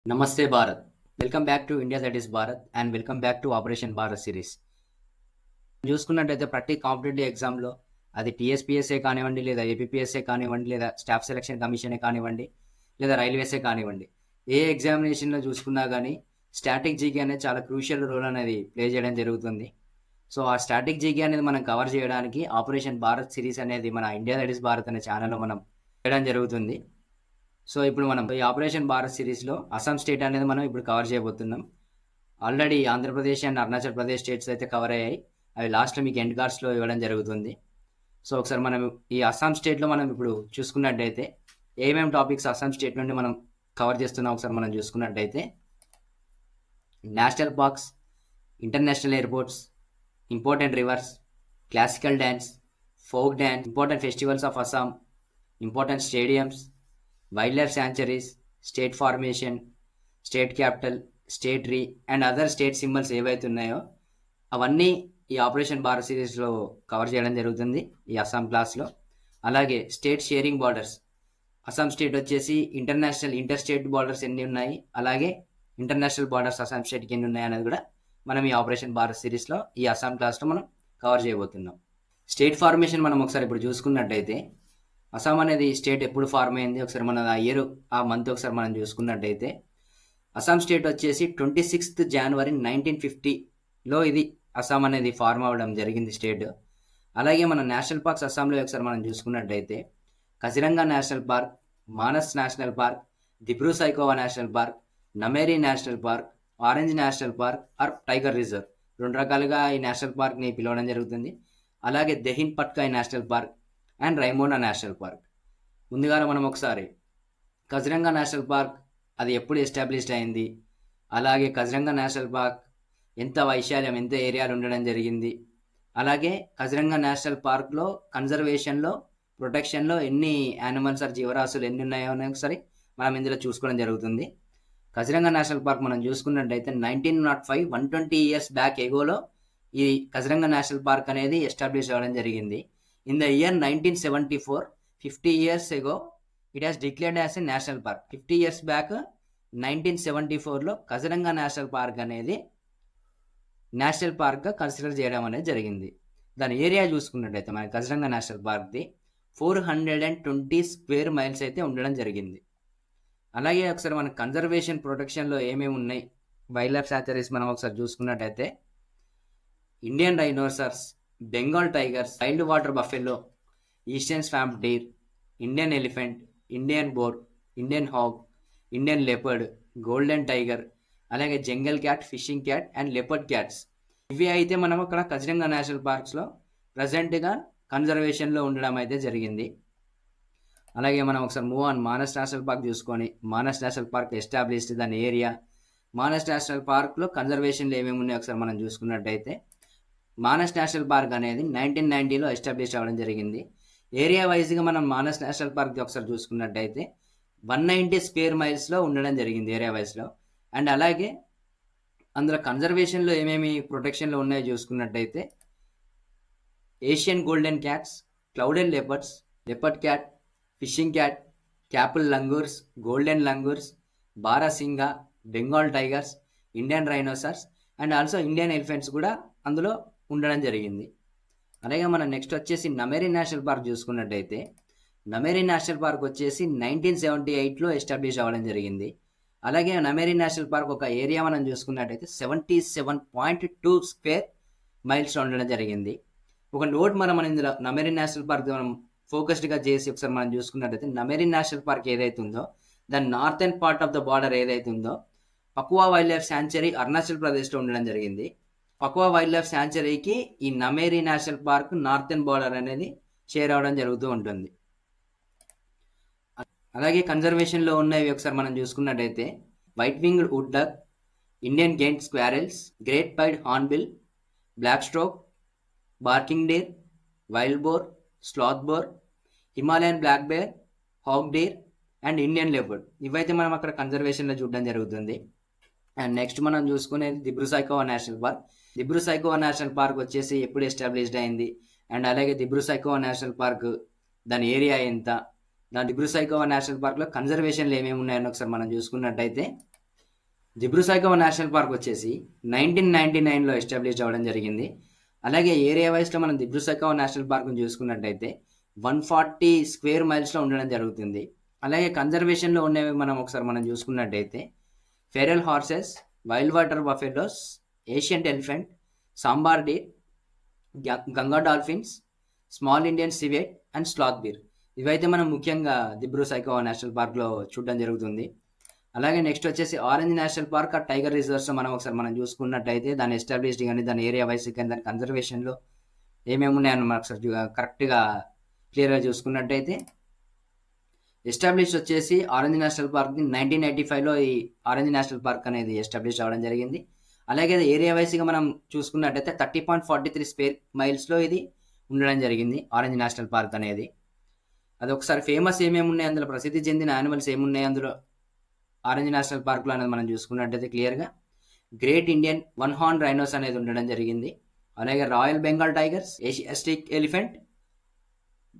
నమస్తే Bharat. Welcome back to India that is Bharat and welcome back to operation Bharat series. చూసుకున్నట్టయితే ప్రతి competitive ఎగ్జామ్లో అది టీఎస్పీఎస్ఏ కానివ్వండి, లేదా ఏపీపీఎస్ఏ కానివ్వండి, లేదా స్టాఫ్ సెలక్షన్ కమిషనే కానివ్వండి, లేదా రైల్వేసే కానివ్వండి, ఏ ఎగ్జామినేషన్లో చూసుకున్నా కానీ స్టాటిక్ జీకే అనేది చాలా క్రూషియల్ రోల్ అనేది ప్లే చేయడం జరుగుతుంది. సో ఆ స్టాటిక్ జీకే అనేది మనం కవర్ చేయడానికి ఆపరేషన్ భారత్ సిరీస్ అనేది మన ఇండియా దట్ ఈస్ భారత్ అనే ఛానల్లో మనం చేయడం జరుగుతుంది. సో ఇప్పుడు మనం ఈ ఆపరేషన్ భారత్ సిరీస్లో అస్సాం స్టేట్ అనేది మనం ఇప్పుడు కవర్ చేయబోతున్నాం. Already Andhra Pradesh and Arunachal Pradesh states అయితే కవర్ అయ్యాయి. అవి లాస్ట్లో మీకు ఎండ్ కార్డ్స్లో ఇవ్వడం జరుగుతుంది. సో ఒకసారి మనం ఈ అస్సాం స్టేట్లో మనం ఇప్పుడు చూసుకున్నట్టయితే ఏమేమి టాపిక్స్ అస్సాం స్టేట్ నుండి మనం కవర్ చేస్తున్నాం ఒకసారి మనం చూసుకున్నట్టయితే national parks, international airports, important rivers, classical dance, folk dance, important festivals of Assam, important stadiums, wildlife sanctuaries, state formation, state capital, state tree and other state symbols ఏవైతే ఉన్నాయో అవన్నీ ఈ ఆపరేషన్ భారత్ సిరీస్లో కవర్ చేయడం జరుగుతుంది ఈ అస్సాం క్లాస్లో. అలాగే state sharing borders, Assam state వచ్చేసి ఇంటర్ స్టేట్ బార్డర్స్ ఎన్ని ఉన్నాయి, అలాగే ఇంటర్నేషనల్ బార్డర్స్ అస్సాం స్టేట్కి ఎన్ని ఉన్నాయి అనేది కూడా మనం ఈ ఆపరేషన్ భారత్ సిరీస్లో ఈ అస్సాం క్లాస్లో మనం కవర్ చేయబోతున్నాం. స్టేట్ ఫార్మేషన్ మనం ఒకసారి ఇప్పుడు చూసుకున్నట్టయితే అస్సాం అనేది స్టేట్ ఎప్పుడు ఫార్మ్ అయింది ఒకసారి మన ఆ ఇయర్ ఆ మంత్ ఒకసారి మనం చూసుకున్నట్టయితే అస్సాం స్టేట్ వచ్చేసి 26th January 1950లో ఇది అస్సాం అనేది ఫార్మ్ అవ్వడం జరిగింది స్టేట్. అలాగే మన నేషనల్ పార్క్స్ అస్సాంలో ఒకసారి మనం చూసుకున్నట్టయితే Kaziranga national park, Manas national park, Dibru Saikhowa national park, Nameri national park, orange national park or tiger reserve, రెండు రకాలుగా ఈ నేషనల్ పార్క్ని పిలవడం జరుగుతుంది. అలాగే Dehing Patkai national park and Raimona national park. ముందుగా మనం ఒకసారి కజిరంగా నేషనల్ పార్క్ అది ఎప్పుడు ఎస్టాబ్లిష్డ్ అయింది, అలాగే కజిరంగా నేషనల్ పార్క్ ఎంత వైశాల్యం ఎంత ఏరియాలు ఉండడం జరిగింది, అలాగే కజిరంగా నేషనల్ పార్క్లో కన్జర్వేషన్లో ప్రొటెక్షన్లో ఎన్ని యానిమల్స్ ఆర్ జీవరాశులు ఎన్ని ఉన్నాయో ఒకసారి మనం ఇందులో చూసుకోవడం జరుగుతుంది. కజిరంగా నేషనల్ పార్క్ మనం చూసుకున్నట్టయితే 1905 120 years బ్యాక్ ఎగోలో ఈ కజిరంగా నేషనల్ పార్క్ అనేది ఎస్టాబ్లిష్ అవ్వడం జరిగింది. In the year 1974, 50 years ago, it has declared as a national park. 50 years back, 1974లో కజిరంగా నేషనల్ పార్క్ అనేది నేషనల్ పార్క్గా కన్సిడర్ చేయడం అనేది జరిగింది. దాని ఏరియా చూసుకున్నట్టయితే మన కజిరంగా నేషనల్ పార్క్ది 420 square miles అయితే ఉండడం జరిగింది. అలాగే ఒకసారి మన కన్జర్వేషన్ ప్రొటెక్షన్లో ఏమేమి ఉన్నాయి, వైల్డ్ లైఫ్ శాంచరీస్ మనం ఒకసారి చూసుకున్నట్టయితే Indian rhinoceros, Bengal tigers, wild water buffalo, eastern swamp deer, Indian elephant, Indian boar, Indian hog, Indian leopard, golden tiger, అలాగే jungle cat, fishing cat and leopard cats. ఇవి అయితే మనం అక్కడ కజిరంగా నేషనల్ పార్క్స్లో ప్రజెంట్గా కన్జర్వేషన్లో ఉండడం అయితే జరిగింది. అలాగే మనం ఒకసారి move on Manas national park చూసుకొని, మానస్ నేషనల్ పార్క్ ఎస్టాబ్లిష్డ్ దాని ఏరియా, మానస్ నేషనల్ పార్క్లో కన్జర్వేషన్లు ఏమేమి ఉన్నాయో ఒకసారి మనం చూసుకున్నట్టయితే మానస్ నేషనల్ పార్క్ అనేది 1990లో ఎస్టాబ్లిష్ అవ్వడం జరిగింది. ఏరియా వైజ్గా మనం మానస్ నేషనల్ పార్క్ ఒకసారి చూసుకున్నట్టయితే 190 square milesలో ఉండడం జరిగింది ఏరియా వైజ్లో. అండ్ అలాగే అందులో కన్జర్వేషన్లో ఏమేమి ప్రొటెక్షన్లో ఉన్నాయో చూసుకున్నట్టయితే Asian golden cats, clouded leopards, leopard cat, fishing cat, capped langurs, golden langurs, barasingha, Bengal tigers, Indian rhinoceros and also Indian elephants కూడా అందులో ఉండడం జరిగింది. అలాగే మనం నెక్స్ట్ వచ్చేసి నమేరీ నేషనల్ పార్క్ చూసుకున్నట్టయితే నమేరీ నేషనల్ పార్క్ వచ్చేసి 1978లో ఎస్టాబ్లిష్ అవ్వడం జరిగింది. అలాగే నమేరీ నేషనల్ పార్క్ ఒక ఏరియా మనం చూసుకున్నట్టయితే 77.2 square miles ఉండడం జరిగింది. ఒక నోట్ మనం ఇందులో నమేరీ నేషనల్ పార్క్ మనం ఫోకస్డ్గా చేసి ఒకసారి మనం చూసుకున్నట్టయితే నమేరీ నేషనల్ పార్క్ ఏదైతే ఉందో దాని northern part of the border ఏదైతే ఉందో Pakhui wildlife sanctuary Arunachal ప్రదేశ్లో ఉండడం జరిగింది. పకువా వైల్డ్ లైఫ్ శాంచరీకి ఈ Nameri national park northern border అనేది షేర్ అవడం జరుగుతూ ఉంటుంది. అలాగే కన్జర్వేషన్లో ఉన్నవి ఒకసారి మనం చూసుకున్నట్టయితే white winged wood duck, Indian giant squirrels, great pied hornbill, black stork, barking deer, wild boar, sloth boar, Himalayan black bear, hog deer and Indian leopard. ఇవైతే మనం అక్కడ కన్జర్వేషన్లో చూడడం జరుగుతుంది. అండ్ నెక్స్ట్ మనం చూసుకునేది Dibru Saikhowa national park. Dibru Saikhowa national park వచ్చేసి ఎప్పుడు established అయింది అండ్ అలాగే దిబ్రూ సైఖోవా నేషనల్ పార్క్ దాని ఏరియా ఎంత, దాని దిబ్రూ సైఖోవా నేషనల్ పార్క్లో కన్జర్వేషన్లు ఏమేమి ఉన్నాయని ఒకసారి మనం చూసుకున్నట్టయితే దిబ్రూ సైఖోవా నేషనల్ పార్క్ వచ్చేసి 1999లో ఎస్టాబ్లిష్ అవ్వడం జరిగింది. అలాగే ఏరియా వైస్లో మనం దిబ్రూ సైఖోవా నేషనల్ పార్క్ని చూసుకున్నట్టయితే 140 స్క్వేర్ మైల్స్లో ఉండడం జరుగుతుంది. అలాగే కన్జర్వేషన్లో ఉన్నవి మనం చూసుకున్నట్టయితే feral horses, wild water buffaloes, Asian elephant, sambar deer, Ganga dolphins, small Indian civet and sloth bear. ఇవైతే మనం ముఖ్యంగా దిబ్రూ సైఖోవా నేషనల్ పార్క్లో చూడడం జరుగుతుంది. అలాగే నెక్స్ట్ వచ్చేసి ఆరెంజ్ నేషనల్ పార్క్ ఆ టైగర్ రిజర్వ్స్ మనం చూసుకున్నట్టయితే దాని ఎస్టాబ్లిష్డ్ కానీ దాని ఏరియా వైస్ కానీ దాని కన్జర్వేషన్లో ఏమేమి ఉన్నాయని మనం ఒకసారి కరెక్ట్గా క్లియర్గా చూసుకున్నట్టయితే ఎస్టాబ్లిష్ వచ్చేసి ఆరెంజ్ నేషనల్ పార్క్ని 1985లో ఈ ఆరెంజ్ నేషనల్ పార్క్ అనేది ఎస్టాబ్లిష్ అవ్వడం జరిగింది. అలాగే ఏరియా వైస్గా మనం చూసుకున్నట్టయితే 30.43 స్క్వేర్ మైల్స్లో ఇది ఉండడం జరిగింది ఆరెంజ్ నేషనల్ పార్క్ అనేది. అది ఒకసారి ఫేమస్ ఏమేమి ఉన్నాయి, అందులో ప్రసిద్ధి చెందిన యానిమల్స్ ఏమున్నాయి అందులో ఆరెంజ్ నేషనల్ పార్క్లో అనేది మనం చూసుకున్నట్టయితే క్లియర్గా great Indian one horn rhinos అనేది ఉండడం జరిగింది. అలాగే royal Bengal tigers, Asiatic elephant,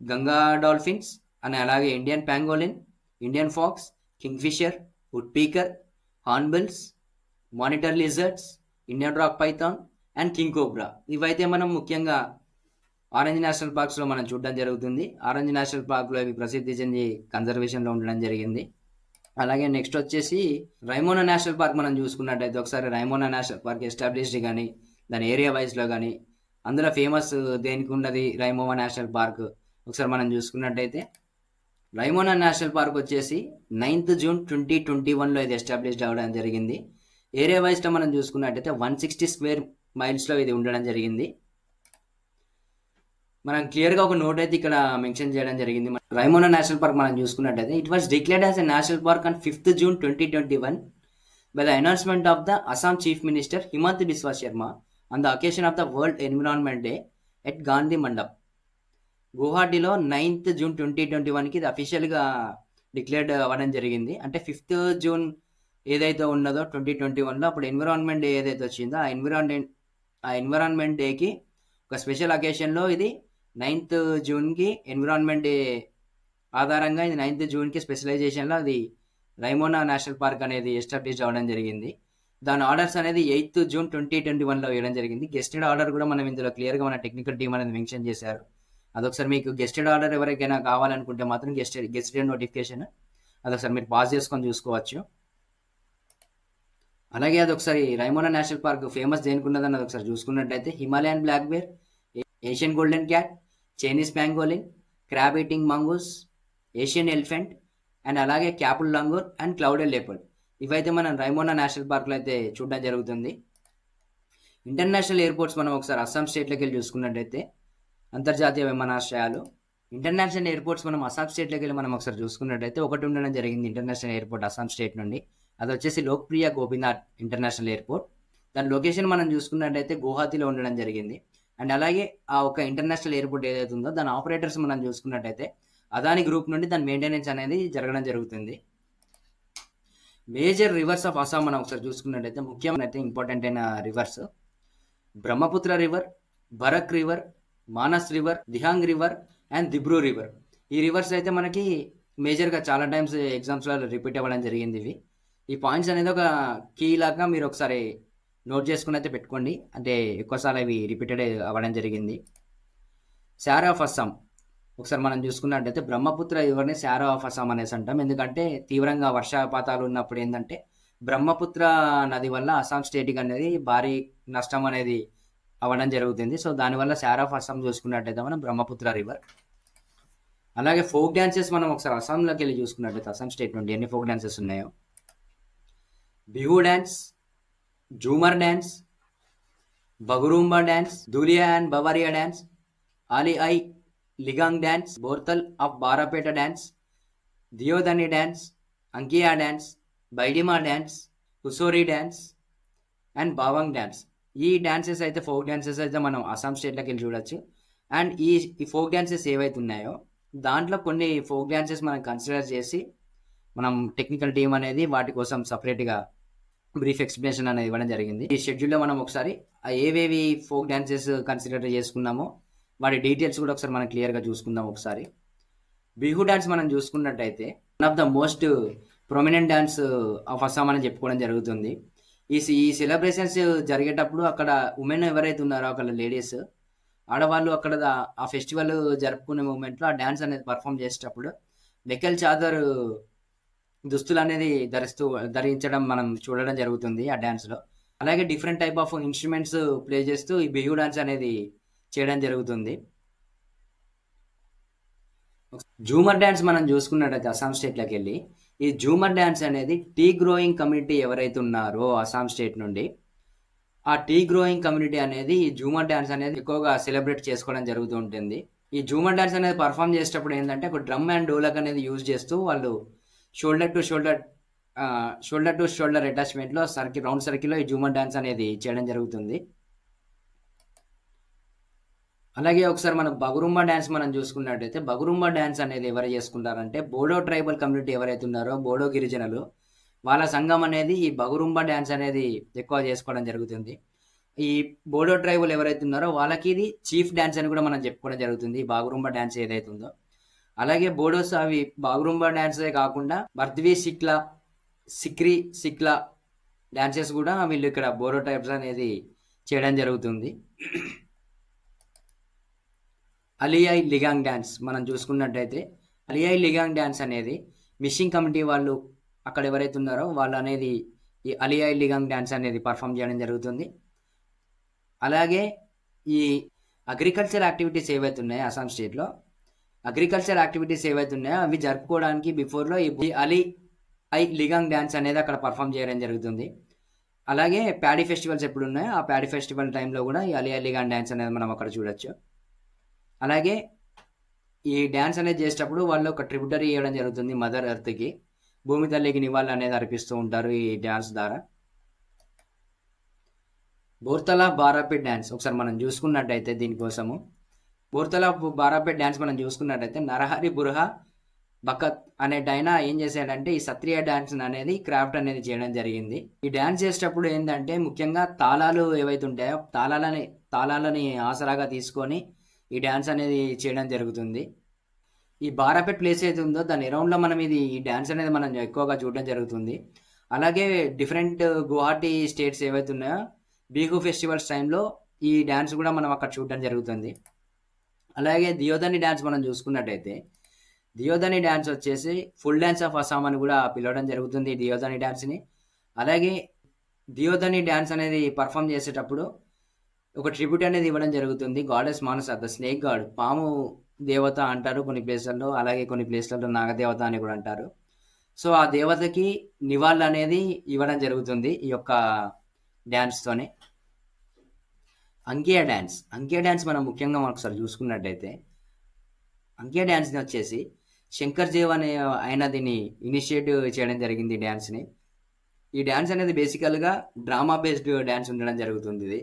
Ganga dolphins అని, అలాగే Indian pangolin, Indian fox, kingfisher, woodpecker, hornbills, monitor lizards, Indian rock python and king cobra. ఇవైతే మనం ముఖ్యంగా ఆరెంజ్ నేషనల్ పార్క్స్లో మనం చూడడం జరుగుతుంది. ఆరెంజ్ నేషనల్ పార్క్లో ఇవి ప్రసిద్ధి చెంది కన్జర్వేషన్లో ఉండడం జరిగింది. అలాగే నెక్స్ట్ వచ్చేసి రైమోనా నేషనల్ పార్క్ మనం చూసుకున్నట్టయితే ఒకసారి రైమోనా నేషనల్ పార్క్ ఎస్టాబ్లిష్డ్ కానీ దాని ఏరియా వైజ్లో కానీ అందులో ఫేమస్ దేనికి ఉన్నది రైమోనా నేషనల్ పార్క్ ఒకసారి మనం చూసుకున్నట్టయితే రైమోనా నేషనల్ పార్క్ వచ్చేసి 9th జూన్ 2021లో ఇది ఎస్టాబ్లిష్డ్ అవ్వడం జరిగింది. ఏరియా వైజ్లో మనం చూసుకున్నట్టయితే 160 స్క్వేర్ మైల్స్లో ఇది ఉండడం జరిగింది. మనం క్లియర్గా ఒక నోట్ అయితే ఇక్కడ మెన్షన్ చేయడం జరిగింది. రైమోనా నేషనల్ పార్క్ మనం చూసుకున్నట్టయితే it was declared as a national park on 5th June 2021 by the announcement of the Assam Chief Minister Himanta Biswa Sharma on the occasion of the World Environment Day at Gandhi Mandap. గువాహటిలో 9th June 2021కి ఇది అఫీషియల్గా declared అవ్వడం జరిగింది. అంటే 5th June ఏదైతే ఉన్నదో 2021లో అప్పుడు ఎన్విరాన్మెంట్ డే ఏదైతే వచ్చిందో ఆ ఎన్విరాన్మెంట్ డేకి ఒక స్పెషల్ అకేషన్లో ఇది 9th జూన్కి ఎన్విరాన్మెంట్ డే ఆధారంగా ఇది 9th జూన్కి స్పెషలైజేషన్లో అది రైమోనా నేషనల్ పార్క్ అనేది ఎస్టాబ్లిష్ అవ్వడం జరిగింది. దాని ఆర్డర్స్ అనేది 8th జూన్ 2021లో వేయడం జరిగింది. గెస్టెడ్ ఆర్డర్ కూడా మనం ఇందులో క్లియర్గా మన టెక్నికల్ టీం అనేది మెన్షన్ చేశారు. అదొకసారి మీకు గెస్టెడ్ ఆర్డర్ ఎవరికైనా కావాలనుకుంటే మాత్రం గెస్టెడ్ నోటిఫికేషన్ అదొకసారి మీరు పాస్ చేసుకొని చూసుకోవచ్చు. అలాగే అదొకసారి రైమోనా నేషనల్ పార్క్ ఫేమస్ దేనికి ఉన్నదని అదొకసారి చూసుకున్నట్టయితే Himalayan black bear, Asian golden cat, Chinese pangolin, crab eating mongoose, Asian elephant and అలాగే capped langur and clouded leopard. ఇవైతే మనం రైమోనా నేషనల్ పార్క్లో అయితే చూడడం జరుగుతుంది. ఇంటర్నేషనల్ ఎయిర్పోర్ట్స్ మనం ఒకసారి అస్సాం స్టేట్లోకి వెళ్ళి చూసుకున్నట్టయితే అంతర్జాతీయ విమానాశ్రయాలు ఇంటర్నేషనల్ ఎయిర్పోర్ట్స్ మనం అస్సాం స్టేట్లోకి వెళ్ళి మనం ఒకసారి చూసుకున్నట్టయితే ఒకటి ఉండడం జరిగింది ఇంటర్నేషనల్ ఎయిర్పోర్ట్ అస్సాం స్టేట్ నుండి. అది వచ్చేసి లోక్ప్రియ గోపీనాథ్ ఇంటర్నేషనల్ ఎయిర్పోర్ట్. దాని లొకేషన్ మనం చూసుకున్నట్టయితే గువాహతిలో ఉండడం జరిగింది. అండ్ అలాగే ఆ ఒక ఇంటర్నేషనల్ ఎయిర్పోర్ట్ ఏదైతే ఉందో దాని ఆపరేటర్స్ మనం చూసుకున్నట్టయితే అదాని గ్రూప్ నుండి దాని మెయింటెనెన్స్ అనేది జరగడం జరుగుతుంది. మేజర్ రివర్స్ ఆఫ్ అస్సాం మనం ఒకసారి చూసుకున్నట్టయితే ముఖ్యమైన ఇంపార్టెంట్ అయిన rivers Brahmaputra river, Barak river, Manas river, Dihang river and Dibru river. ఈ రివర్స్ అయితే మనకి మేజర్గా చాలా టైమ్స్ ఎగ్జామ్స్లో రిపీట్ అవ్వడం జరిగింది. ఈ పాయింట్స్ అనేది ఒక కీ లాగా మీరు ఒకసారి నోట్ చేసుకుని అయితే పెట్టుకోండి. అంటే ఎక్కువసార్లు అవి రిపీటెడ్ అవ్వడం జరిగింది. శారా ఆఫ్ అస్సాం ఒకసారి మనం చూసుకున్నట్టయితే బ్రహ్మపుత్ర రివర్ని శారా ఆఫ్ అస్సాం అనేసి అంటాం. ఎందుకంటే తీవ్రంగా వర్షపాతాలు ఉన్నప్పుడు ఏంటంటే బ్రహ్మపుత్ర నది వల్ల అస్సాం స్టేట్కి అనేది భారీ నష్టం అనేది అవ్వడం జరుగుతుంది. సో దానివల్ల శారా ఆఫ్ అస్సాం చూసుకున్నట్టయితే మనం బ్రహ్మపుత్ర రివర్. అలాగే ఫోక్ డ్యాన్సెస్ మనం ఒకసారి అస్సాంలోకి వెళ్ళి చూసుకున్నట్టయితే అస్సాం స్టేట్ నుండి ఎన్ని ఫోక్ డ్యాన్సెస్ ఉన్నాయో Bihu dance, Jhumar dance, Bagurumba dance, Dhuliya and Bhawariya dance, Ali Ai Ligang dance, Bortal of Barpeta dance, Deodhani dance, Ankiya dance, Baidima dance, Husori dance and Bawang dance. ఈ డాన్సెస్ అయితే ఫోక్ డాన్సెస్ అయితే మనం అస్సాం స్టేట్లోకి వెళ్ళి చూడొచ్చు. అండ్ ఈ ఫోక్ డాన్సెస్ ఏవైతే ఉన్నాయో దాంట్లో కొన్ని ఫోక్ డాన్సెస్ మనం కన్సిడర్ చేసి మనం టెక్నికల్ టీం అనేది వాటి కోసం సపరేట్గా బ్రీఫ్ ఎక్స్ప్లెనేషన్ అనేది ఇవ్వడం జరిగింది. ఈ షెడ్యూల్లో మనం ఒకసారి ఏవేవి ఫోక్ డాన్సెస్ కన్సిడర్ చేసుకున్నామో వాటి డీటెయిల్స్ కూడా ఒకసారి మనం క్లియర్గా చూసుకుందాం. ఒకసారి బిహు డాన్స్ మనం చూసుకున్నట్టయితే one of the most prominent dance of Assam అని చెప్పుకోవడం జరుగుతుంది. ఈ సెలబ్రేషన్స్ జరిగేటప్పుడు అక్కడ ఉమెన్ ఎవరైతే ఉన్నారో అక్కడ లేడీస్ ఆడవాళ్ళు అక్కడ ఆ ఫెస్టివల్ జరుపుకునే మూమెంట్లో ఆ డ్యాన్స్ అనేది పర్ఫామ్ చేసేటప్పుడు లెక్కల్ చాదర్ దుస్తులు అనేది ధరించడం మనం చూడడం జరుగుతుంది ఆ డ్యాన్స్లో. అలాగే different type of instruments play చేస్తూ ఈ బిహు డాన్స్ అనేది చేయడం జరుగుతుంది. జూమర్ డ్యాన్స్ మనం చూసుకున్నట్టయితే అస్సాం స్టేట్లోకి వెళ్ళి ఈ జూమర్ డ్యాన్స్ అనేది టీ గ్రోయింగ్ కమ్యూనిటీ ఎవరైతే ఉన్నారో అస్సాం స్టేట్ నుండి ఆ టీ గ్రోయింగ్ కమ్యూనిటీ అనేది ఈ జూమర్ డ్యాన్స్ అనేది ఎక్కువగా సెలబ్రేట్ చేసుకోవడం జరుగుతూ ఉంటుంది. ఈ జూమర్ డ్యాన్స్ అనేది పర్ఫామ్ చేసేటప్పుడు ఏంటంటే ఒక డ్రమ్ అండ్ డోలక్ అనేది యూజ్ చేస్తూ వాళ్ళు షోల్డర్ టు షోల్డర్ అటాచ్మెంట్లో రౌండ్ సర్కిల్లో ఈ జూమర్ డ్యాన్స్ అనేది చేయడం జరుగుతుంది. అలాగే ఒకసారి మనం బగురుంబా డ్యాన్స్ మనం చూసుకున్నట్టయితే బగురుంబా డ్యాన్స్ అనేది ఎవరు చేసుకుంటారంటే బోడో ట్రైబల్ కమ్యూనిటీ ఎవరైతే ఉన్నారో బోడో గిరిజనులు వాళ్ళ సంఘం అనేది ఈ బగురుంబా డ్యాన్స్ అనేది ఎక్కువ చేసుకోవడం జరుగుతుంది. ఈ బోడో ట్రైబల్ ఎవరైతే ఉన్నారో వాళ్ళకి ఇది చీఫ్ డ్యాన్స్ అని కూడా మనం చెప్పుకోవడం జరుగుతుంది ఈ బాగురుంబా డ్యాన్స్ ఏదైతే ఉందో. అలాగే బోడోస్ అవి బాగురుంబా డ్యాన్సే కాకుండా బర్ద్వి సిక్లా డ్యాన్సెస్ కూడా వీళ్ళు ఇక్కడ బోడో ట్రైబ్స్ అనేది చేయడం జరుగుతుంది. అలియాయ్ లిగాంగ్ డ్యాన్స్ మనం చూసుకున్నట్టయితే అలియాయ్ లిగాంగ్ డ్యాన్స్ అనేది మిషింగ్ కమిటీ వాళ్ళు అక్కడ ఎవరైతే ఉన్నారో వాళ్ళు అనేది ఈ అలియాయ్ లిగాంగ్ డ్యాన్స్ అనేది పర్ఫామ్ చేయడం జరుగుతుంది. అలాగే ఈ అగ్రికల్చర్ యాక్టివిటీస్ ఏవైతే ఉన్నాయో అస్సాం స్టేట్లో అగ్రికల్చర్ యాక్టివిటీస్ ఏవైతే ఉన్నాయో అవి జరుపుకోవడానికి బిఫోర్లో ఈ అలియాయ్ లిగాంగ్ డ్యాన్స్ అనేది అక్కడ పర్ఫామ్ చేయడం జరుగుతుంది. అలాగే ప్యాడీ ఫెస్టివల్స్ ఎప్పుడు ఉన్నాయో ఆ ప్యాడీ ఫెస్టివల్ టైంలో కూడా ఈ అలియాయ్ లిగాంగ్ డ్యాన్స్ అనేది మనం అక్కడ చూడొచ్చు. అలాగే ఈ డ్యాన్స్ అనేది చేసేటప్పుడు వాళ్ళు ఒక ట్రిబ్యూటరీ ఇవ్వడం జరుగుతుంది మదర్ ఎర్త్కి, భూమి తల్లికి నివాళులు అనేది అర్పిస్తూ ఉంటారు ఈ డ్యాన్స్ ద్వారా. బోర్తలా బారాపేట్ డ్యాన్స్ ఒకసారి మనం చూసుకున్నట్టయితే దీనికోసము బోర్తలా బారాపేట్ డ్యాన్స్ మనం చూసుకున్నట్టయితే నరహరి బుర్హా బకత్ అనే డైనా ఏం చేశాడంటే ఈ సత్రియ డ్యాన్స్ అనేది క్రాఫ్ట్ అనేది చేయడం జరిగింది. ఈ డ్యాన్స్ చేసేటప్పుడు ఏంటంటే ముఖ్యంగా తాళాలు ఏవైతే ఉంటాయో తాళాలని ఆసరాగా తీసుకొని ఈ డ్యాన్స్ అనేది చేయడం జరుగుతుంది. ఈ బారాపేట్ ప్లేస్ అయితే ఉందో దాని అరౌండ్లో మనం ఈ డ్యాన్స్ అనేది మనం ఎక్కువగా చూడడం జరుగుతుంది. అలాగే డిఫరెంట్ గువాహటి స్టేట్స్ ఏవైతే ఉన్నాయో బిహు ఫెస్టివల్స్ టైంలో ఈ డ్యాన్స్ కూడా మనం అక్కడ చూడడం జరుగుతుంది. అలాగే దియోధని డ్యాన్స్ మనం చూసుకున్నట్టయితే దియోధని డ్యాన్స్ వచ్చేసి ఫుల్ డ్యాన్స్ ఆఫ్ అస్సాం అని కూడా పిలవడం జరుగుతుంది ఈ దియోధని డ్యాన్స్ని. అలాగే దియోధని డ్యాన్స్ అనేది పర్ఫామ్ చేసేటప్పుడు ఒక ట్రిబ్యూట్ అనేది ఇవ్వడం జరుగుతుంది goddess Manasa the snake God, పాము దేవత అంటారు కొన్ని ప్లేస్లలో, అలాగే కొన్ని ప్లేస్లలో నాగదేవత అని కూడా అంటారు. సో ఆ దేవతకి నివాళులు అనేది ఇవ్వడం జరుగుతుంది ఈ యొక్క డ్యాన్స్తోనే. అంకియా డ్యాన్స్ మనం ముఖ్యంగా ఒకసారి చూసుకున్నట్టయితే అంకియా డ్యాన్స్ని వచ్చేసి శంకర్ దేవ్ ఆయన దీన్ని ఇనిషియేటివ్ చేయడం జరిగింది ఈ డ్యాన్స్ని. ఈ డ్యాన్స్ అనేది బేసికల్గా డ్రామా బేస్డ్ డ్యాన్స్ ఉండడం జరుగుతుంది.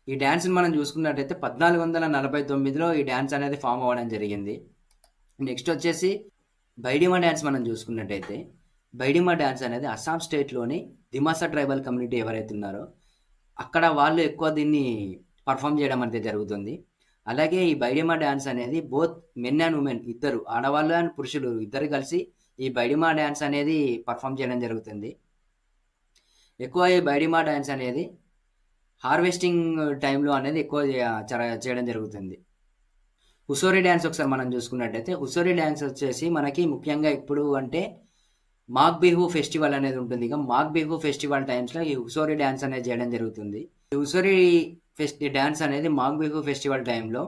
ఈ డ్యాన్స్ని మనం చూసుకున్నట్టయితే 1449లో ఈ డ్యాన్స్ అనేది ఫామ్ అవ్వడం జరిగింది. నెక్స్ట్ వచ్చేసి బైడిమా డ్యాన్స్ మనం చూసుకున్నట్టయితే బైడిమా డ్యాన్స్ అనేది అస్సాం స్టేట్లోని దిమాసా ట్రైబల్ కమ్యూనిటీ ఎవరైతే ఉన్నారో అక్కడ వాళ్ళు ఎక్కువ దీన్ని పర్ఫామ్ చేయడం అనేది జరుగుతుంది. అలాగే ఈ బైడిమా డ్యాన్స్ అనేది బోత్ మెన్ అండ్ ఉమెన్ ఇద్దరు ఆడవాళ్ళు అండ్ పురుషులు ఇద్దరు కలిసి ఈ బైడిమా డ్యాన్స్ అనేది పర్ఫామ్ చేయడం జరుగుతుంది. ఎక్కువ ఈ బైడిమా డ్యాన్స్ అనేది హార్వెస్టింగ్ టైంలో అనేది ఎక్కువ చేయడం జరుగుతుంది. హుసోరి డ్యాన్స్ ఒకసారి మనం చూసుకున్నట్టయితే హుసోరి డ్యాన్స్ వచ్చేసి మనకి ముఖ్యంగా ఇప్పుడు అంటే మాఘ్ బిహు ఫెస్టివల్ అనేది ఉంటుంది. ఇక మాఘ్ బిహు ఫెస్టివల్ టైమ్స్లో ఈ హుసోరి డ్యాన్స్ అనేది చేయడం జరుగుతుంది. ఈ హుసోరి డ్యాన్స్ అనేది మాఘ్ బిహు ఫెస్టివల్ టైంలో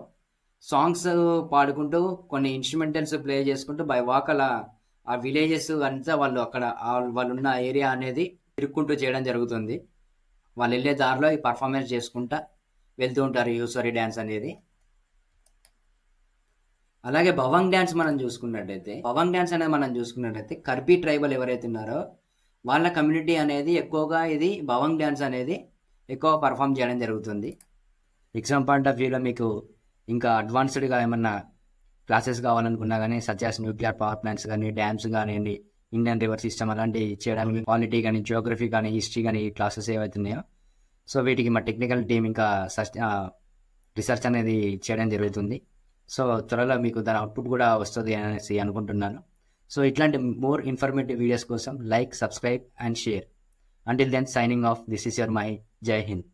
సాంగ్స్ పాడుకుంటూ కొన్ని ఇన్స్ట్రుమెంటల్స్ ప్లే చేసుకుంటూ బై వాక్ అలా ఆ విలేజెస్ అంతా వాళ్ళు అక్కడ వాళ్ళు ఉన్న ఏరియా అనేది తిరుక్కుంటూ చేయడం జరుగుతుంది. వాళ్ళు వెళ్ళే దారిలో ఈ పర్ఫార్మెన్స్ చేసుకుంటా వెళ్తూ ఉంటారు ఈ హుసోరి డ్యాన్స్ అనేది. అలాగే భవంగ్ డ్యాన్స్ అనేది మనం చూసుకున్నట్టయితే కర్బీ ట్రైబల్ ఎవరైతే ఉన్నారో వాళ్ళ కమ్యూనిటీ అనేది ఎక్కువగా ఇది భవంగ్ డ్యాన్స్ అనేది ఎక్కువ పర్ఫామ్ చేయడం జరుగుతుంది. ఎగ్జామ్ పాయింట్ ఆఫ్ వ్యూలో మీకు ఇంకా అడ్వాన్స్డ్గా ఏమన్నా క్లాసెస్ కావాలనుకున్నా కానీ సచాస్ న్యూక్లియర్ పవర్ ప్లాంట్స్ కానీ డ్యామ్స్ కానివ్వండి ఇండియన్ రివర్ సిస్టమ్ అలాంటివి చేయడానికి పాలిటీ కానీ జియోగ్రఫీ కానీ హిస్టరీ కానీ ఈ క్లాసెస్ ఏవైతే ఉన్నాయో సో వీటికి మా టెక్నికల్ టీం ఇంకా రీసెర్చ్ అనేది చేయడం జరుగుతుంది. సో త్వరలో మీకు దాని అవుట్పుట్ కూడా వస్తుంది అనేసి అనుకుంటున్నాను. సో ఇట్లాంటి మోర్ ఇన్ఫర్మేటివ్ వీడియోస్ కోసం like, subscribe and share. Until then, signing off. This is your Mai. Jai Hind.